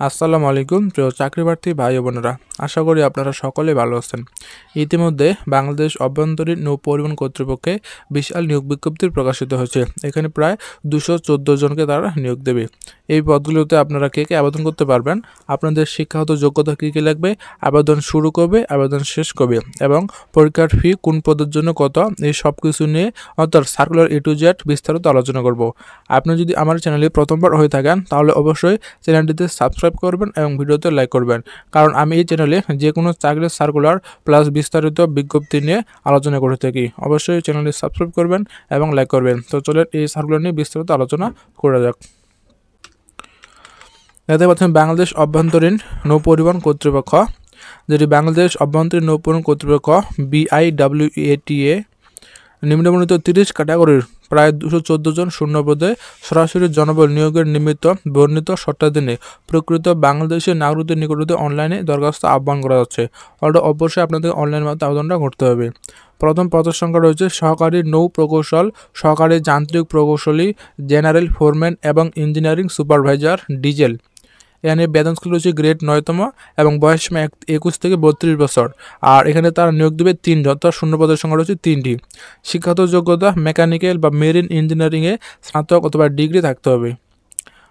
আসসালামু আলাইকুম প্রিয় চাকরিপ্রার্থী ভাই ও বোনেরা, আশা করি আপনারা সকলে ভালো আছেন। ইতিমধ্যে বাংলাদেশ অভ্যন্তরীণ নৌ পরিবহন কর্তৃপক্ষে বিশাল নিয়োগ বিজ্ঞপ্তি প্রকাশিত হয়েছে। এখানে প্রায় 214 জনকে তারা নিয়োগ দেবে। এই পদগুলোতে আপনারা কে কে আবেদন করতে পারবেন, আপনাদের শিক্ষাগত যোগ্যতা কী কী লাগবে, আবেদন শুরু কবে, আবেদন শেষ কবে এবং পরীক্ষার ফি কোন পদের জন্য কত, এই সব কিছু নিয়ে অর্থাৎ সার্কুলার A to Z বিস্তারিত আলোচনা করব। আপনি যদি আমার চ্যানেলে প্রথমবার হয়ে থাকেন তাহলে অবশ্যই চ্যানেলটিতে সাবস্ক্রাইব করবেন এবং ভিডিওতে লাইক করবেন, কারণ আমি এই চ্যানেলে যে কোনো চাকরির সার্কুলার প্লাস বিস্তারিত বিজ্ঞপ্তি নিয়ে আলোচনা করে থাকি। অবশ্যই চ্যানেলটি সাবস্ক্রাইব করবেন এবং লাইক করবেন। তো চলেন এই সার্কুলার নিয়ে বিস্তারিত আলোচনা করা যাক। দেখতে পাচ্ছেন বাংলাদেশ অভ্যন্তরীণ নৌ পরিবহন কর্তৃপক্ষ, যেটি বাংলাদেশ অভ্যন্তরীণ নৌ পরিবহন কর্তৃপক্ষ BIWATA নিম্নবর্ণিত 30 ক্যাটাগরির প্রায় 214 জন শূন্যপদে সরাসরি জনবল নিয়োগের নিমিত্ত বর্ণিত শর্তাধীনে প্রকৃত বাংলাদেশের নাগরিকদের নিকট হতে অনলাইনে দরখাস্ত আহ্বান করা যাচ্ছে। অবশ্যই আপনাদের অনলাইনের মাধ্যমে আবেদনটা করতে হবে। প্রথম পদের সংখ্যা রয়েছে সহকারী নৌ প্রকৌশল, সহকারী যান্ত্রিক প্রকৌশলী, জেনারেল ফোরম্যান এবং ইঞ্জিনিয়ারিং সুপারভাইজার ডিজেল। এখানে বেতন স্কেল রয়েছে গ্রেড 9তম এবং বয়স সীমা 21 থেকে 32 বছর। আর এখানে তারা নিয়োগ দেবে 3 জন, অর্থাৎ শূন্যপদের সংখ্যা রয়েছে 3টি। শিক্ষাগত যোগ্যতা মেকানিক্যাল বা মেরিন ইঞ্জিনিয়ারিংয়ে স্নাতক অথবা ডিগ্রি থাকতে হবে।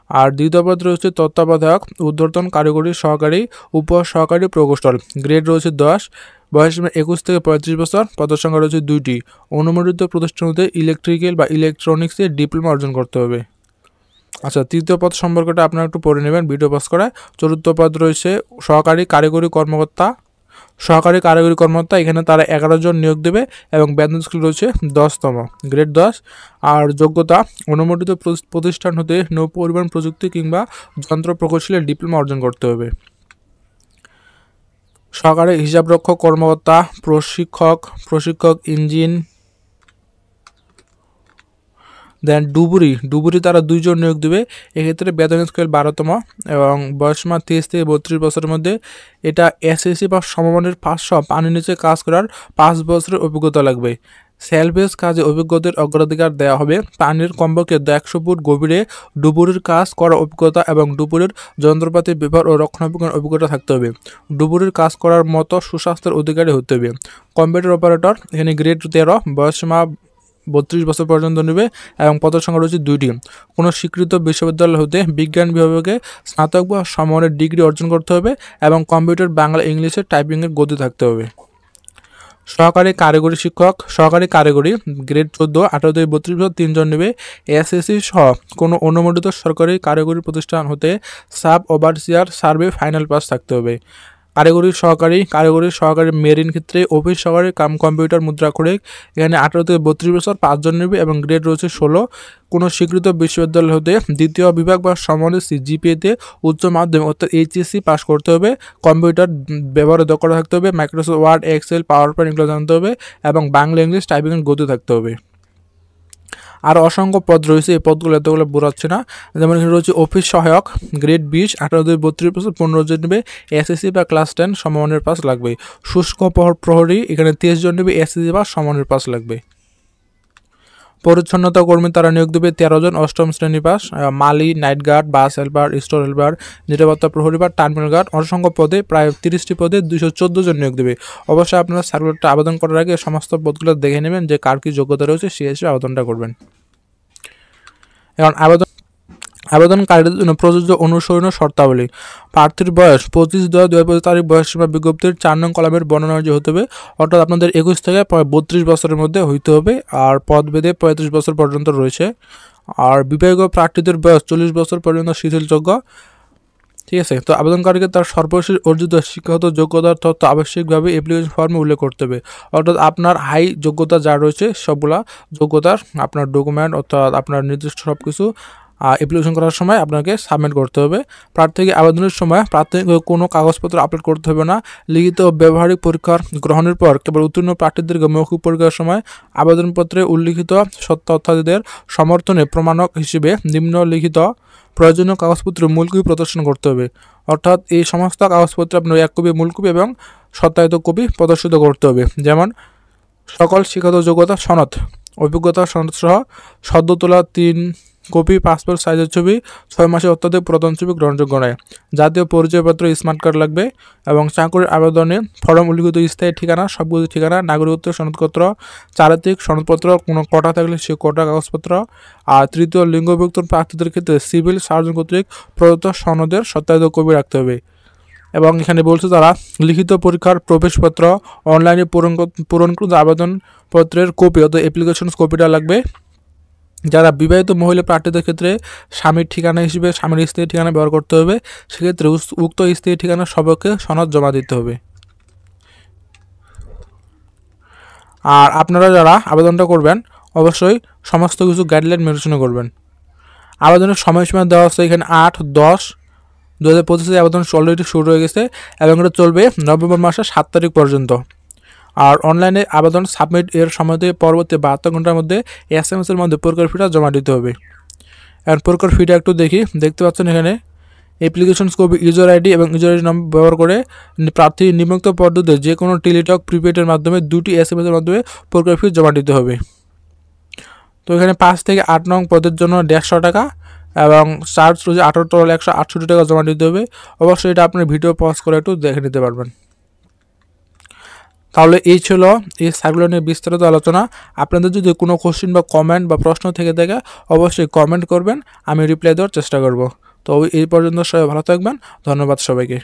আর দ্বিতীয় পদ রয়েছে তত্ত্বাবধায়ক, ঊর্ধ্বতন কারিগরি সহকারী, উপ সহকারী প্রকৌশল, গ্রেড রয়েছে 10, বয়স সীমা 21 থেকে 35 বছর, পদের সংখ্যা রয়েছে 2টি। অনুমোদিত প্রতিষ্ঠান হতে ইলেকট্রিক্যাল বা ইলেকট্রনিক্সে ডিপ্লোমা অর্জন করতে হবে। আচ্ছা, তৃতীয় পদ সম্পর্কটা আপনারা একটু পড়ে নেবেন ভিডিও পজ করে। চতুর্থ পদ রয়েছে সহকারী কারিগরি কর্মকর্তা, এখানে তারা 11 জন নিয়োগ দেবে এবং বেতন স্কেল রয়েছে 10তম, গ্রেড 10। আর যোগ্যতা অনুমোদিত প্রতিষ্ঠান হতে নৌ পরিবহন প্রযুক্তি কিংবা যন্ত্র প্রকৌশলের ডিপ্লোমা অর্জন করতে হবে। সহকারী হিসাবরক্ষক কর্মকর্তা, প্রশিক্ষক ইঞ্জিন, দেন ডুবুরি তারা 2 জন নিয়োগ দেবে। এক্ষেত্রে বেতন স্কেল 12তম এবং বয়সসীমা 23 থেকে 32 বছরের মধ্যে। এটা SSC বা সমমানের 500 পানির নিচে কাজ করার 5 বছরের অভিজ্ঞতা লাগবে। সেলফেস কাজে অভিজ্ঞতার অগ্রাধিকার দেওয়া হবে। পানির কমপক্ষে 100 ফুট গভীরে ডুবুরির কাজ করার অভিজ্ঞতা এবং ডুবুরির যন্ত্রপাতি ব্যবহার ও রক্ষণাবেক্ষণের অভিজ্ঞতা থাকতে হবে। ডুবুরির কাজ করার মতো সুস্বাস্থ্যের অধিকারী হতে হবে। কম্পিউটার অপারেটর, এখানে গ্রেড 13, বয়সসীমা 32 বছর পর্যন্ত নেবে এবং পদের সংখ্যা রয়েছে 2টি। কোনো স্বীকৃত বিশ্ববিদ্যালয় হতে বিজ্ঞান বিভাগে স্নাতক বা সমমানের ডিগ্রি অর্জন করতে হবে এবং কম্পিউটার বাংলা ইংলিশে টাইপিংয়ের গতি থাকতে হবে। সহকারী কারিগরি শিক্ষক, সহকারী কারিগরি, গ্রেড 14, 18 থেকে 32 বছর, 3 জন নেবে। SSC সহ কোনো অনুমোদিত সরকারি কারিগরি প্রতিষ্ঠান হতে sub overseer survey final pass থাকতে হবে। কারিগরি সহকারী মেরিন ক্ষেত্রে অফিস সহকারী কম্পিউটার মুদ্রাক্ষরিক, এখানে 18 থেকে 32 বছর, 5 জন নেবে এবং গ্রেড রয়েছে 16। কোনো স্বীকৃত বিশ্ববিদ্যালয় হতে দ্বিতীয় বিভাগ বা সমমানের GPA-তে উচ্চ মাধ্যমিক অর্থাৎ HSC পাস করতে হবে। কম্পিউটার ব্যবহারে দক্ষতা থাকতে হবে। Microsoft Word, Excel, PowerPoint এগুলো জানতে হবে এবং বাংলা ইংলিশ টাইপিংয়ের গতি থাকতে হবে। আর অসংখ্য পদ রয়েছে, এই পদগুলো এতগুলো বোঝাচ্ছে না। যেমন এখানে রয়েছে অফিস সহায়ক, গ্রেড 20, 18 থেকে 32 বছর, 15 জন নেবে। SSC বা ক্লাস 10 সমমানের পাস লাগবে। শুষ্ক প্রহরী, এখানে 23 জন নেবে। SSC বা সমমানের পাস লাগবে। পরিচ্ছন্নতা কর্মী তারা নিয়োগ দেবে 13 জন, 8ম শ্রেণী পাস। মালি, নাইট গার্ড, বাস হেল্পার, স্টোর হেল্পার, নিরাপত্তা প্রহরী বা টার্মিনাল গার্ড, অসংখ্য পদে প্রায় 30টি পদে 214 জন নিয়োগ দেবে। অবশ্যই আপনারা সার্কুলারটা আবেদন করার আগে সমস্ত পদগুলো দেখে নেবেন যে কার কী যোগ্যতা রয়েছে, সেই হিসেবে আবেদনটা করবেন। এখন আবেদনকারীদের জন্য প্রযোজ্য অনুসরণীয় শর্তাবলী। প্রার্থীর বয়স 25/2/2025 তারিখ বয়সসীমা বিজ্ঞপ্তির 4 নং কলামের বর্ণনা অনুযায়ী হতে হবে, অর্থাৎ আপনাদের 21 থেকে 32 বছরের মধ্যে হইতে হবে। আর পদভেদে 35 বছর পর্যন্ত রয়েছে। আর বিবাহিত প্রার্থীদের বয়স 40 বছর পর্যন্ত শিথিলযোগ্য। ঠিক আছে, তো আবেদনকারীকে তার সর্বশেষ অর্জিত শিক্ষাগত যোগ্যতার তথ্য আবশ্যিকভাবে অ্যাপ্লিকেশন ফর্মে উল্লেখ করতে হবে। অর্থাৎ আপনার হাই যোগ্যতা যা রয়েছে সবগুলা যোগ্যতার আপনার ডকুমেন্ট অর্থাৎ আপনার নির্দিষ্ট সব কিছু অ্যাপ্লিকেশন করার সময় আপনাকে সাবমিট করতে হবে। প্রার্থীকে আবেদনের সময় প্রাথমিক কোনো কাগজপত্র আপলোড করতে হবে না। লিখিত ও ব্যবহারিক পরীক্ষার গ্রহণের পর কেবল উত্তীর্ণ প্রার্থীদেরকে মৌখিক পরীক্ষার সময় আবেদনপত্রে উল্লিখিত সত্য তথ্যাদিদের সমর্থনে প্রমাণক হিসেবে নিম্নলিখিত প্রয়োজনীয় কাগজপত্র মূল কপি প্রদর্শন করতে হবে। অর্থাৎ এই সমস্ত কাগজপত্র আপনার 1 কপি মূল কপি এবং সত্যায়িত কপি প্রদর্শিত করতে হবে। যেমন সকল শিক্ষাগত যোগ্যতা সনদ, অভিজ্ঞতা সনদ সহ সদ্য তোলা 3 কপি পাসপোর্ট সাইজের ছবি, 6 মাসের অত্যধিক পুরাতন ছবি গ্রহণযোগ্য নয়। জাতীয় পরিচয়পত্র, স্মার্ট কার্ড লাগবে। এবং চাকরির আবেদনে ফর্ম উল্লিখিত স্থায়ী ঠিকানা, সবগুলো ঠিকানা, নাগরিকত্ব সনদপত্র, চারিত্রিক সনদপত্র, কোনো কোটা থাকলে সে কোটা কাগজপত্র। আর তৃতীয়, লিঙ্গভুক্ত প্রার্থীদের ক্ষেত্রে সিভিল সার্জন কর্তৃক প্রদত্ত সনদের সত্যায়িত কপি রাখতে হবে। এবং এখানে বলছে তারা লিখিত পরীক্ষার প্রবেশপত্র, অনলাইনে পূরণকৃত আবেদনপত্রের কপি অর্থাৎ অ্যাপ্লিকেশন কপিটা লাগবে। যারা বিবাহিত মহিলা প্রার্থীদের ক্ষেত্রে স্বামীর ঠিকানা হিসেবে স্বামীর স্ত্রীর ঠিকানা ব্যবহার করতে হবে। সেক্ষেত্রে উক্ত স্ত্রীর ঠিকানা সবকে সনদ জমা দিতে হবে। আর আপনারা যারা আবেদনটা করবেন অবশ্যই সমস্ত কিছু গাইডলাইন মেনে করবেন। আবেদনের সময়সীমা দেওয়া আছে এখানে 8/10/2025 আবেদন অলরেডি শুরু হয়ে গেছে এবং এটা চলবে নভেম্বর মাসের 7 তারিখ পর্যন্ত। আর অনলাইনে আবেদন সাবমিট এর সময় থেকে পরবর্তী 72 ঘন্টার মধ্যে SMS এর মধ্যে পরীক্ষার ফিটা জমা দিতে হবে। আর পরীক্ষার ফিটা একটু দেখতে পাচ্ছেন এখানে অ্যাপ্লিকেশন কপি, ইউজার আইডি এবং ইউজার আইডি নম্বর ব্যবহার করে প্রার্থী নিম্নোক্ত পদ্ধতিতে যে কোনো টেলিটক প্রিপেডের মাধ্যমে 2টি SMS এর মাধ্যমে পরীক্ষার ফি জমা দিতে হবে। তো এখানে 5 থেকে 8 নং পদের জন্য 150 টাকা এবং চার্জ রয়েছে 168 টাকা জমা দিতে হবে। অবশ্যই এটা আপনার ভিডিও পজ করে একটু দেখে নিতে পারবেন। তাহলে এই ছিল এই সার্কুলার নিয়ে বিস্তারিত আলোচনা। আপনাদের যদি কোনো কোশ্চেন বা কমেন্ট বা প্রশ্ন থেকে থাকে অবশ্যই কমেন্ট করবেন, আমি রিপ্লাই দেওয়ার চেষ্টা করব। তো এই পর্যন্ত সবাই ভালো থাকবেন, ধন্যবাদ সবাইকে।